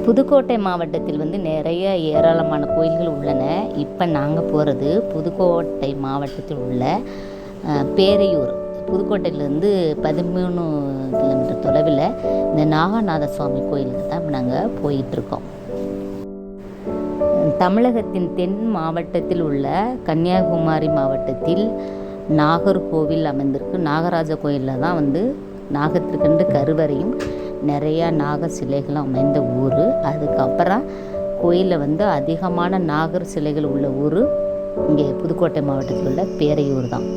புதுக்கோட்டை மாவட்டத்தில் வந்து நிறைய ஏராளமான கோயில்கள் உள்ளன. இப்போ நாங்கள் போகிறது புதுக்கோட்டை மாவட்டத்தில் உள்ள பேரையூர். புதுக்கோட்டையிலேருந்து 13 கிலோமீட்டர் தொலைவில் இந்த நாகநாத சுவாமி கோயிலுக்கு தான் இப்போ நாங்கள் போயிட்டுருக்கோம். தமிழகத்தின் தென் மாவட்டத்தில் உள்ள கன்னியாகுமரி மாவட்டத்தில் நாகர்கோவில் அமைந்திருக்கு. நாகராஜ கோயிலில் தான் வந்து நாகத்திற்கென்று கருவறையும் நிறையா நாக சிலைகளும் அமைந்த ஊர். அதுக்கப்புறம் கோயிலில் வந்து அதிகமான நாகர் சிலைகள் உள்ள ஊர் இங்கே புதுக்கோட்டை மாவட்டத்தில் உள்ள பேரையூர் தான்.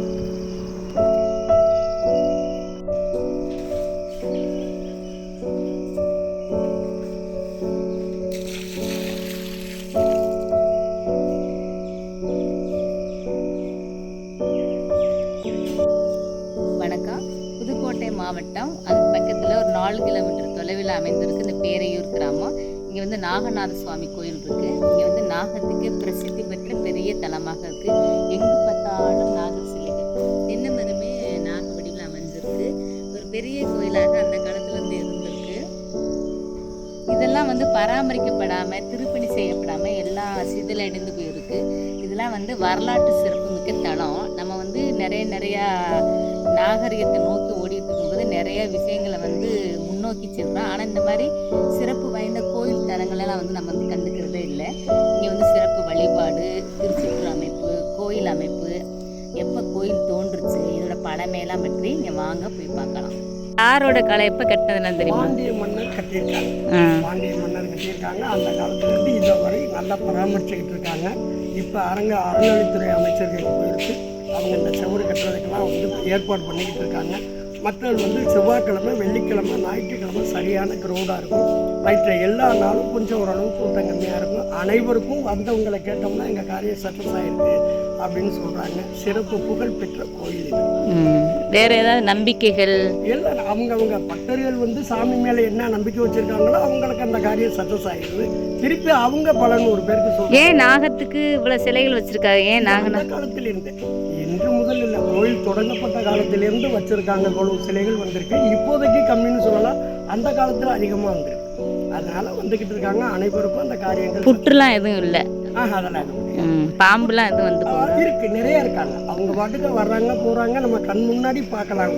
வணக்கம். புதுக்கோட்டை மாவட்டம் அது பக்கத்தில் ஒரு 4 கிலோமீட்டர் தொலைவில் அமைந்திருக்கு இந்த பேரையூர் கிராமம். இங்கே வந்து நாகநாத சுவாமி கோயில் இருக்குது. இங்கே வந்து நாகத்துக்கு பிரசித்தி பெற்ற பெரிய தலமாக இருக்குது. எங்கு பார்த்தாலும் நாகர் சிலைகள், தென்னை மரமே நாக வடிவில் அமைஞ்சிருக்கு. ஒரு பெரிய கோயிலாக அந்த காலத்துலேருந்து இருந்திருக்கு. இதெல்லாம் வந்து பராமரிக்கப்படாமல் திருப்பணி செய்யப்படாமல் எல்லாம் சிதிலடைந்து போயிருக்கு. இதெல்லாம் வந்து வரலாற்று சிறப்புமிக்க தலம். நம்ம வந்து நிறையா நாகரிகத்தை நோக்கி ஓடிட்டு இருக்கும்போது நிறைய விஷயங்களை வந்து முன்னோக்கி செல்கிறோம். ஆனால் இந்த மாதிரி சிறப்பு வாய்ந்த கோயில் தலங்களெல்லாம் வந்து நம்ம வந்து கண்டுக்கிறதே இல்லை. இங்கே வந்து சிறப்பு வழிபாடு, திருச்சுற்று அமைப்பு, கோயில் அமைப்பு, எப்போ கோயில் தோன்றுச்சு, இதோட பழமையெல்லாம் பற்றி இங்கே வாங்க போய் பார்க்கலாம். யாரோட காலம் எப்போ கட்டினதுலாம் தெரியுமா? பாண்டிய மன்னர் கட்டியிருக்காங்க. பாண்டிய மன்னர் கட்டியிருக்காங்க. அந்த காலத்துலேருந்து இதை வரை நல்லா பராமரிச்சுக்கிட்டு இருக்காங்க. இப்போ அறநிலைத்துறை அமைச்சர்கள் போயிருக்கு. அவங்க இந்த செவரு கட்டுறதுக்கெல்லாம் வந்து ஏற்பாடு பண்ணிக்கிட்டு இருக்காங்க. மக்கள் வந்து செவ்வாய்க்கிழமை, வெள்ளிக்கிழமை, ஞாயிற்றுக்கிழமை சரியான க்ரௌடாக இருக்கும். மற்ற எல்லா நாளும் கொஞ்சம் ஓரளவு கூட்டம் கம்மியாக இருக்கும். அனைவருக்கும் வந்தவங்களை கேட்டோம்னா எங்கள் காரியம் சக்ஸஸ் ஆகிருக்கு அப்படின்னு சொல்கிறாங்க. சிறப்பு புகழ் பெற்ற கோயில் இது. வேறு ஏதாவது நம்பிக்கைகள்? எல்லாம் அவங்கவுங்க பக்தர்கள் வந்து சாமி மேலே என்ன நம்பிக்கை வச்சுருக்காங்களோ அவங்களுக்கு அந்த காரியம் சக்ஸஸ் ஆகிடுது. திருப்பி அவங்க பலன் ஒரு பேருக்கு சொல்லுவாங்க. ஏன் நாகத்துக்கு இவ்வளோ சிலைகள் வச்சுருக்காங்க? ஏன் நாகநாத காலத்தில் இருந்து இன்று முதல் இல்லை, கோயில் தொடங்கப்பட்ட காலத்திலிருந்து வச்சுருக்காங்க. இவ்வளவு சிலைகள் வந்திருக்கு. இப்போதைக்கு கம்மின்னு சொல்லலாம், அந்த காலத்தில் அதிகமாக வந்திருக்கு. அதனால வந்துக்கிட்டு இருக்காங்க. அனைவருக்கும் அந்த காரியங்கள். புற்றுலாம் எதுவும் இல்லை? அதெல்லாம் எதுவும் பாம்புலாம் எதுவும் வந்து இருக்கு, நிறைய இருக்காங்க. அவங்க பாட்டுக்கு வர்றாங்க போகிறாங்க, நம்ம கண் முன்னாடி பார்க்கலாம்.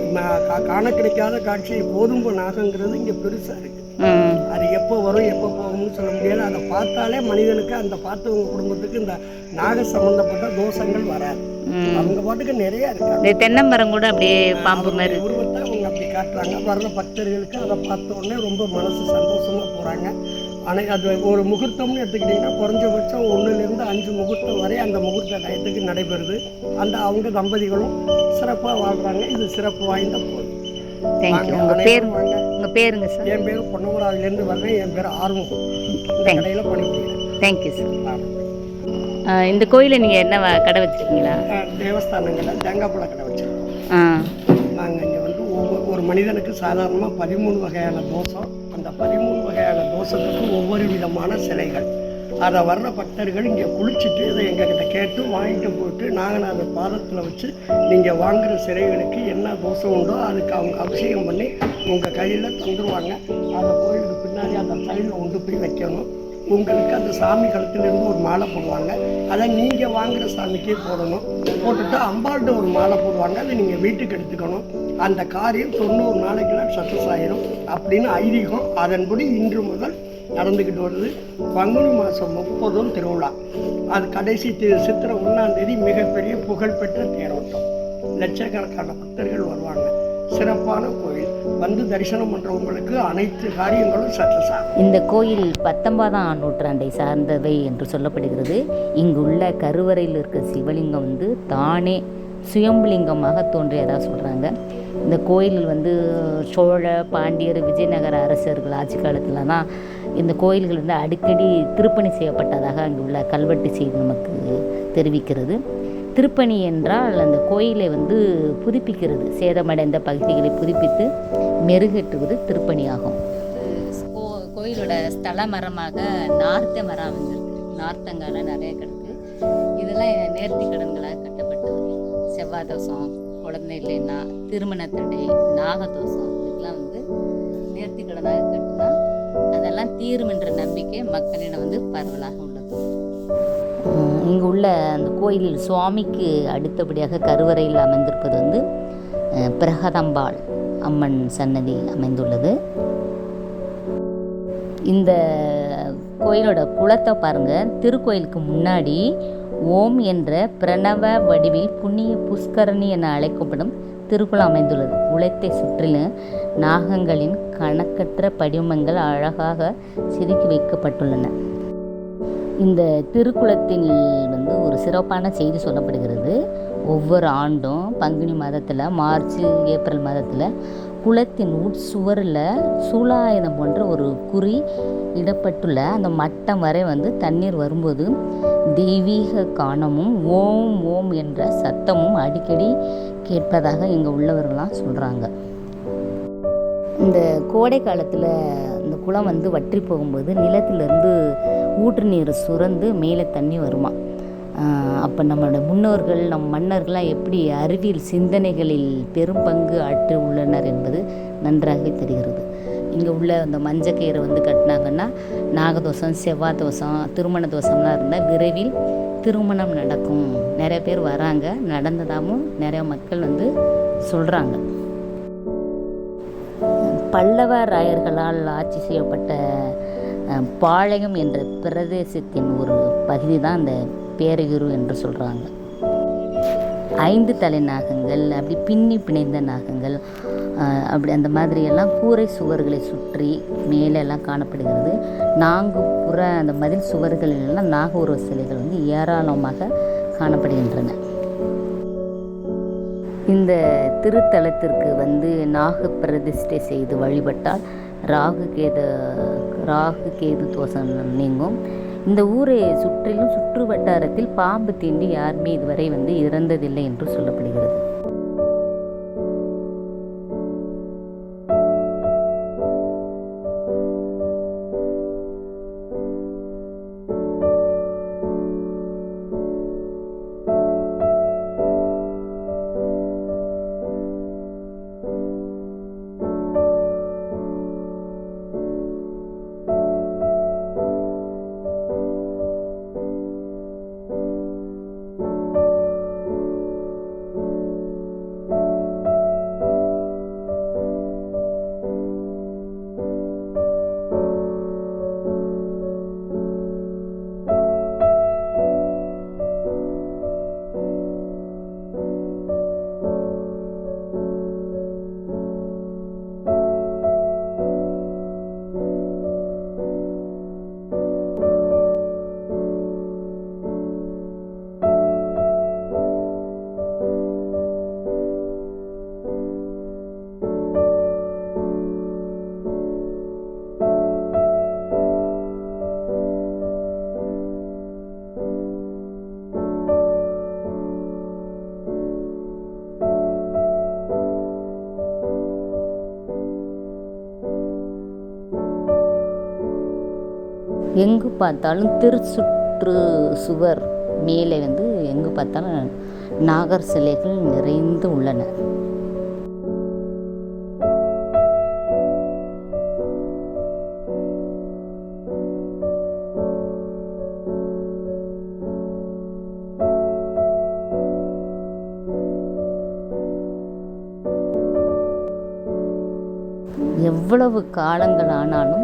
காண கிடைக்காத காட்சி. கோதும்பு நாகங்கிறது இங்கே பெருசாக இருக்குது. அது எப்போ வரும் எப்போ போகும்னு சொல்ல முடியாது. அதை பார்த்தாலே மனிதனுக்கு, அந்த பார்த்தவங்க குடும்பத்துக்கு இந்த நாக சம்பந்தப்பட்ட தோஷங்கள் வராது. அவங்க பாட்டுக்கு நிறைய இருக்காங்க. தென்னை மரம் கூட அப்படியே பாம்பு மாதிரி உருவத்தை அவங்க அப்படி காட்டுறாங்க. வர்ற பக்தர்களுக்கு அதை பார்த்த உடனே ரொம்ப மனசு சந்தோஷமாக போகிறாங்க. ஆனால் அது ஒரு முகூர்த்தம்னு எடுத்துக்கிட்டிங்கன்னா குறைஞ்சபட்சம் 1லேருந்து 5 முகூர்த்தம் வரை அந்த முகூர்த்த டயத்துக்கு நடைபெறுது. அந்த அவங்க தம்பதிகளும் சிறப்பாக வாழ்கிறாங்க. இது சிறப்பு வாய்ந்த கோயில். உங்கள் பேருங்க சார்? என் பேர் பொன்னமராவிலேருந்து வர்றேன். என் பேர் ஆறுமுகம். இந்த கடையில் பணிபுரிகிறேன். Thank you sir. இந்த கோயிலை நீங்கள் என்ன கடை வச்சுருக்கீங்களா? தேவஸ்தானங்களில் தேங்காய்பழ கடை வச்சுருக்கோம். நாங்கள் இங்கே வந்து ஒரு மனிதனுக்கு சாதாரணமாக 13 வகையான தோஷம். அந்த 13 வகையான தோஷத்துக்கு ஒவ்வொரு விதமான சிலைகள். அதை வர்ற பக்தர்கள் இங்கே குளிச்சுட்டு இதை எங்ககிட்ட கேட்டு வாங்கிட்டு போட்டு நாகநாதர் பாதத்தில் வச்சு நீங்கள் வாங்குகிற சிலைகளுக்கு என்ன தோஷம் உண்டோ அதுக்கு அவங்க அபிஷேகம் பண்ணி உங்கள் கையில் தந்துடுவாங்க. அதை கோயிலுக்கு பின்னாடி அந்த சைடில் கொண்டு போய் வைக்கணும். உங்களுக்கு அந்த சாமி கழுத்துலேருந்து ஒரு மாலை போடுவாங்க. அதை நீங்கள் வாங்குகிற சாமிக்கே போடணும். போட்டுட்டு அம்பாள்கிட்ட ஒரு மாலை போடுவாங்க. அதை நீங்கள் வீட்டுக்கு எடுத்துக்கணும். அந்த காரியம் 90 நாளைக்கெல்லாம் சக்ஸஸ் ஆகிடும் அப்படின்னு ஐதீகம். அதன்படி இன்று முதல் நடந்துக்கிட்டு வருது. பங்குனி மாதம் 30 திருவிழா. அது கடைசி சித்திரை 1ஆம் தேதி மிகப்பெரிய புகழ்பெற்ற தேரோட்டம். லட்சக்கணக்கான பக்தர்கள் வருவாங்க. சிறப்பான கோயில். வந்து தரிசனம் பண்ணுறவங்களுக்கு அனைத்து காரியங்களும் சக்ஸஸ் ஆகும். இந்த கோயில் 19ஆம் நூற்றாண்டை சார்ந்தவை என்று சொல்லப்படுகிறது. இங்குள்ள கருவறையில் இருக்க சிவலிங்கம் வந்து தானே சுயம்புலிங்கமாக தோன்றியதாக சொல்கிறாங்க. இந்த கோயிலில் வந்து சோழ, பாண்டியர், விஜயநகர அரசர்கள் ஆட்சி காலத்தில் தான் இந்த கோயில்கள் வந்து அடிக்கடி திருப்பணி செய்யப்பட்டதாக அங்கே உள்ள கல்வெட்டு செய்தி நமக்கு தெரிவிக்கிறது. திருப்பணி என்றால் அந்த கோயிலை வந்து புதுப்பிக்கிறது. சேதமடைந்த பகுதிகளை புதுப்பித்து மெருகேற்றுவது திருப்பணியாகும். கோயிலோட ஸ்தல மரமாக நார்த்த மரம் அமைஞ்சிருக்கு. நார்த்தங்கால நிறைய கிடக்கு. இதெல்லாம் நேர்த்தி கடன்களாக கட்டப்பட்டு செவ்வாய் தோஷம், குழந்தை இல்லைன்னா, திருமண தடை, நாகதோஷம், இதுக்கெல்லாம் வந்து நேர்த்தி கடனாக கட்டினா அதெல்லாம் பிரச்சனைகள்லாம் தீரும் என்ற நம்பிக்கை மக்களிடம் வந்து பரவலாக உள்ளது. இங்கு உள்ள அந்த கோயிலில் சுவாமிக்கு அடுத்தபடியாக கருவறையில் அமைந்திருப்பது வந்து பிரகதம்பாள் அம்மன் சன்னதி அமைந்துள்ளது. இந்த கோயிலோட குளத்தை பாருங்கள். திருக்கோயிலுக்கு முன்னாடி ஓம் என்ற பிரணவ வடிவில் புண்ணிய புஷ்கரணி என அழைக்கப்படும் திருக்குளம் அமைந்துள்ளது. குளத்தை சுற்றிலும் நாகங்களின் கணக்கற்ற படிமங்கள் அழகாக செதுக்கி வைக்கப்பட்டுள்ளன. இந்த திருக்குளத்தில் வந்து ஒரு சிறப்பான செய்தி சொல்லப்படுகிறது. ஒவ்வொரு ஆண்டும் பங்குனி மாதத்தில், மார்ச் ஏப்ரல் மாதத்தில் குளத்தின் உட்சுவரில் சூலாயுதம் போன்ற ஒரு குறி இடப்பட்டுள்ள அந்த மட்டம் வரை வந்து தண்ணீர் வரும்போது தெய்வீக கானமும் ஓம் ஓம் என்ற சத்தமும் அடிக்கடி கேட்பதாக இங்கே உள்ளவர்கள்லாம் சொல்கிறாங்க. இந்த கோடை காலத்தில் இந்த குளம் வந்து வற்றி போகும்போது நிலத்திலிருந்து ஊற்று நீர் சுரந்து மேலே தண்ணி வருமா. அப்போ நம்மளோட முன்னோர்கள், நம் மன்னர்கள்லாம் எப்படி அறிவியல் சிந்தனைகளில் பெரும் பங்கு ஆற்றி உள்ளனர் என்பது நன்றாகவே தெரிகிறது. இங்கே உள்ள அந்த மஞ்சக்கயிறை வந்து கட்டினாங்கன்னா நாகதோஷம், செவ்வாய் தோஷம், திருமண தோஷம்லாம் இருந்தால் விரைவில் திருமணம் நடக்கும். நிறைய பேர் வராங்க, நடந்ததாகவும் நிறைய மக்கள் வந்து சொல்கிறாங்க. பல்லவ ராயர்களால் ஆட்சி செய்யப்பட்ட பாளையம் என்ற பிரதேசத்தின் ஒரு பகுதி தான் அந்த பேரையூர் என்று சொல்கிறாங்க. 5 தலை நாகங்கள், அப்படி பின்னி பிணைந்த நாகங்கள், அப்படி அந்த மாதிரியெல்லாம் கூரை சுவர்களை சுற்றி மேலெல்லாம் காணப்படுகிறது. 4 புற அந்த மதில் சுவர்களிலெல்லாம் நாக உருவ சிலைகள் வந்து ஏராளமாக காணப்படுகின்றன. இந்த திருத்தலத்திற்கு வந்து நாக பிரதிஷ்டை செய்து வழிபட்டால் ராகு கேது தோஷம் நீங்கும். இந்த ஊரை சுற்றிலும் சுற்று வட்டாரத்தில் பாம்பு தீண்டி யாருமே இதுவரை வந்து இறந்ததில்லை என்று சொல்லப்படுகிறது. எங்கு பார்த்தாலும் திருச்சுற்று சுவர் மேலே வந்து எங்கு பார்த்தாலும் நாகர் சிலைகள் நிறைந்து உள்ளன. எவ்வளவு காலங்கள் ஆனாலும்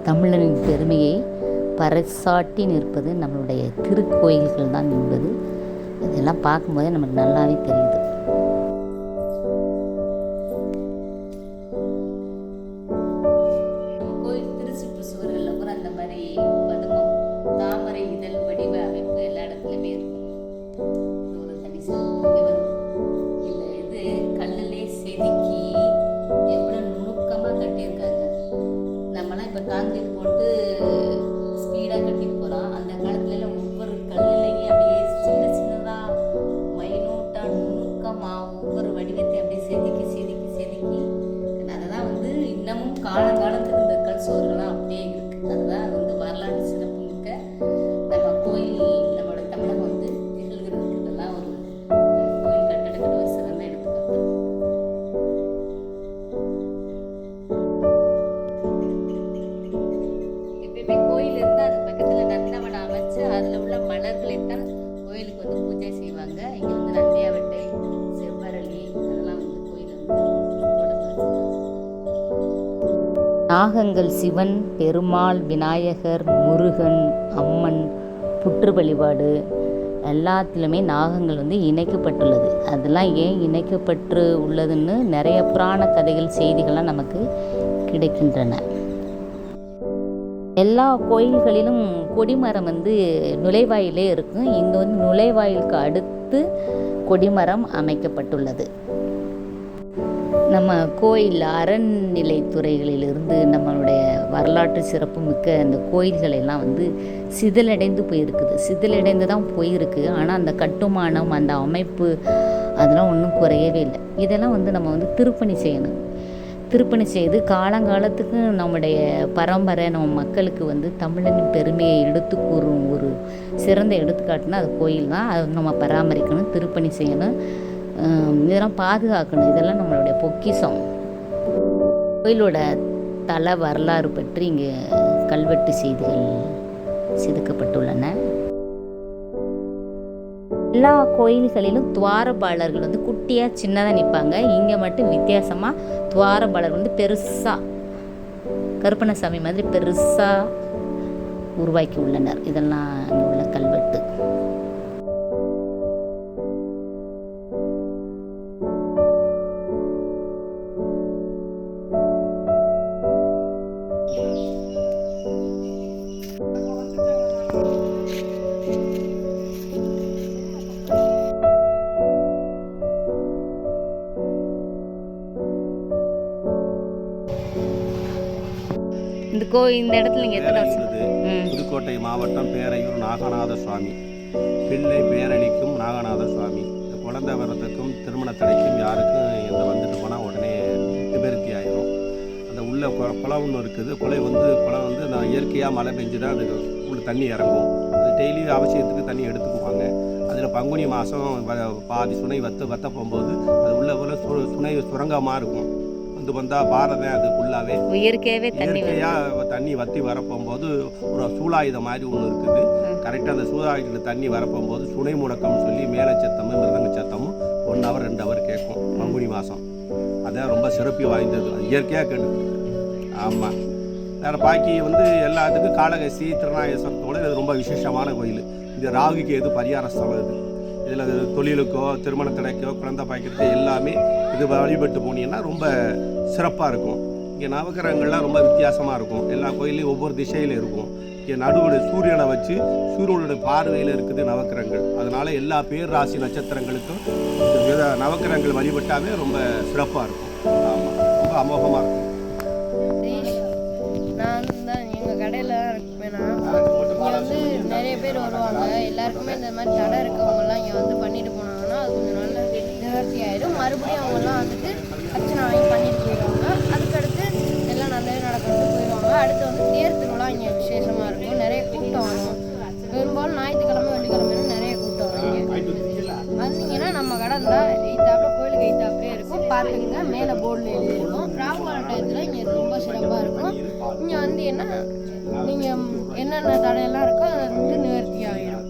தமிழனின் பெருமையை பறைசாட்டி நிற்பது நம்மளுடைய திருக்கோயில்கள் தான் என்பது இதெல்லாம் பார்க்கும்போதே நமக்கு நல்லாவே தெரியுது. கோயில் திருச்சுற்று சுவர்களில் கூட அந்த மாதிரி பதுமம், தாமரை இதழ் வடிவ அமைப்பு எல்லா இடத்துலையுமே இருக்கும். ஒரு தனி இந்த இது கல்லிலே செதுக்கி எவ்வளோ நுணுக்கமாக கட்டியிருக்காங்க. நம்மளாம் இப்போ காங்கிரீட் போட்டு ஸ்பீடாக கட்டிட்டு போகிறோம். அந்த காலத்துலலாம் ஒவ்வொரு கல்லுலையும் அப்படியே சின்ன சின்னதாக மைனூட்டாக நுணுக்கமாக ஒவ்வொரு வடிவத்தையும் அப்படியே செதுக்கி செதுக்கி செதுக்கி அதெல்லாம் வந்து இன்னமும் காலங்காலத்துக்கு இந்த கல் சோறுலாம் அப்படியே இருக்குது. அதுதான் வந்து வரலாற்று சிறப்பு மிக்க நம்ம கோயில், நம்மளோட தமிழகம் வந்து திகழ்கிறதுக்கு இதெல்லாம் ஒரு கோயில் கட்டடக்கலை ஒரு சிறந்த எடுத்துக்காட்டு. நாகங்கள் சிவன், பெருமாள், விநாயகர், முருகன், அம்மன், புற்று வழிபாடு எல்லாத்துலேயுமே நாகங்கள் வந்து இணைக்கப்பட்டுள்ளது. அதெல்லாம் ஏன் இணைக்கப்பட்டு உள்ளதுன்னு நிறைய புராண கதைகள், செய்திகள்லாம் நமக்கு கிடைக்கின்றன. எல்லா கோயில்களிலும் கொடிமரம் வந்து நுழைவாயிலே இருக்கும். இங்கே வந்து நுழைவாயிலுக்கு அடுத்து கொடிமரம் அமைக்கப்பட்டுள்ளது. நம்ம கோயில் அறநிலைத்துறைகளிலிருந்து நம்மளுடைய வரலாற்று சிறப்பு மிக்க அந்த கோயில்கள் எல்லாம் வந்து சிதிலடைந்து போயிருக்குது. சிதிலடைந்து தான் போயிருக்கு. ஆனால் அந்த கட்டுமானம், அந்த அமைப்பு அதெல்லாம் ஒன்றும் குறையவே இல்லை. இதெல்லாம் வந்து நம்ம வந்து திருப்பணி செய்யணும். திருப்பணி செய்து காலங்காலத்துக்கு நம்முடைய பரம்பரை, நம்ம மக்களுக்கு வந்து தமிழனின் பெருமையை எடுத்து கூறும் ஒரு சிறந்த எடுத்துக்காட்டுனா அது கோயில் தான். அதை நம்ம பராமரிக்கணும், திருப்பணி செய்யணும், இதெல்லாம் பாதுகாக்கணும். இதெல்லாம் நம்மளுடைய பொக்கிஷம். கோயிலோட தல வரலாறு பற்றி இங்கே கல்வெட்டு செய்திகள் செதுக்கப்பட்டுள்ளன. எல்லா கோயில்களிலும் துவாரபாலர்கள் வந்து குட்டியாக சின்னதாக நிற்பாங்க. இங்கே மட்டும் வித்தியாசமாக துவாரபாலர் வந்து பெருசாக கருப்பணசாமி மாதிரி பெருசாக உருவாக்கி உள்ளனர். இதெல்லாம் இங்கே உள்ள கல்வெட்டு. இந்த இடத்துல நீங்கள் எத்தனை வருஷம்? புதுக்கோட்டை மாவட்டம் பேரையூர் நாகநாத சுவாமி, பிள்ளை பேரளிக்கும் நாகநாத சுவாமி. இந்த குழந்தை வரத்துக்கும் திருமண தடைக்கும் யாருக்கும் இந்த வந்துட்டு போனால் உடனே நிவர்த்தி ஆகிடும். அந்த உள்ள குளம் ஒன்று இருக்குது. குளம் வந்து அந்த இயற்கையாக மழை பெஞ்சு தான் அது உள்ள தண்ணி இறங்கும். அது டெய்லி அவசியத்துக்கு தண்ணி எடுத்துக்குவாங்க. அதில் பங்குனி மாதம் பாதி சுனை வத்த போகும்போது அது உள்ள சுனை சுரங்கமாக இருக்கும். வந்தால் பாரதம் அது ஃபுல்லாகவே இயற்கையாகவே தண்ணி வற்றி வரப்போகும்போது ஒரு சூழாயுதம் மாதிரி ஒன்று இருக்குது. கரெக்டாக அந்த சூழாயுதத்தில் தண்ணி வரப்போகும்போது சுனை முடக்கம்னு சொல்லி மேலே சத்தமும் மிருதங்க சத்தமும் 1 hour 2 hour கேட்கும் பங்குனி மாதம். அதான் ரொம்ப சிறப்பு வாய்ந்தது. இயற்கையாக கேட்டு. ஆமாம். வேறு பாக்கி வந்து எல்லாத்துக்கும் காளகஸ்தி, திருநாகேஸ்வரத்தோடு இது ரொம்ப விசேஷமான கோயில். இது ராகுக்கு எது பரிகார ஸ்தலம். இது இதில் தொழிலுக்கோ திருமண தடைக்கோ குழந்தை பாய்க்கிறது எல்லாமே இது வழிபட்டு போனீங்கன்னா ரொம்ப சிறப்பாக இருக்கும். இங்கே நவகிரகங்கள்லாம் ரொம்ப வித்தியாசமாக இருக்கும். எல்லா கோயிலையும் ஒவ்வொரு திசையில் இருக்கும். இங்கே நடுவில் சூரியனை வச்சு சூரியனோட பார்வையில் இருக்குது நவக்கிரகங்கள். அதனால் எல்லா பேர் ராசி நட்சத்திரங்களுக்கும் நவக்கிரகங்கள் வழிபட்டாவே ரொம்ப சிறப்பாக இருக்கும். ஆமாம், ரொம்ப அமோகமாக இருக்கும். நான் தான் எங்கள் கடையில் இருப்பேன்னா இங்கே வந்து நிறைய பேர் வருவாங்க. எல்லாருக்குமே இந்த மாதிரி தடை இருக்கவங்கலாம் இங்கே வந்து பண்ணிட்டு போனாங்கன்னா அது கொஞ்சம் நல்ல நிவர்த்தி ஆகிடும். மறுபடியும் அவங்கெல்லாம் வந்துட்டு அர்ச்சனை வாங்கி பண்ணிட்டு போயிடுவாங்க. அதுக்கடுத்து எல்லாம் நல்லவே நடக்கிறது போயிடுவாங்க. அடுத்து வந்து தேர் திருவிழா இங்கே விசேஷமாக இருக்கும். நிறைய கூட்டம் வரும். பெரும்பாலும் ஞாயிற்றுக்கிழமை வெள்ளிக்கிழமை நிறைய கூட்டம் வரும். வந்தீங்கன்னா நம்ம கடை இருந்தால் எய்த்தாப்புல கோயிலுக்கு எய்த்தாப்புலேயே இருக்கும். பார்த்துக்குங்க, மேலே போர்டில் எழுதியிருக்கும். ராகுகால டயத்தில் இங்கே ரொம்ப சிறப்பாக இருக்கும். இங்கே வந்து என்ன நீங்கள் என்னென்ன தடையெல்லாம் இருக்கோ அது வந்து நிவர்த்தி ஆகிடும்.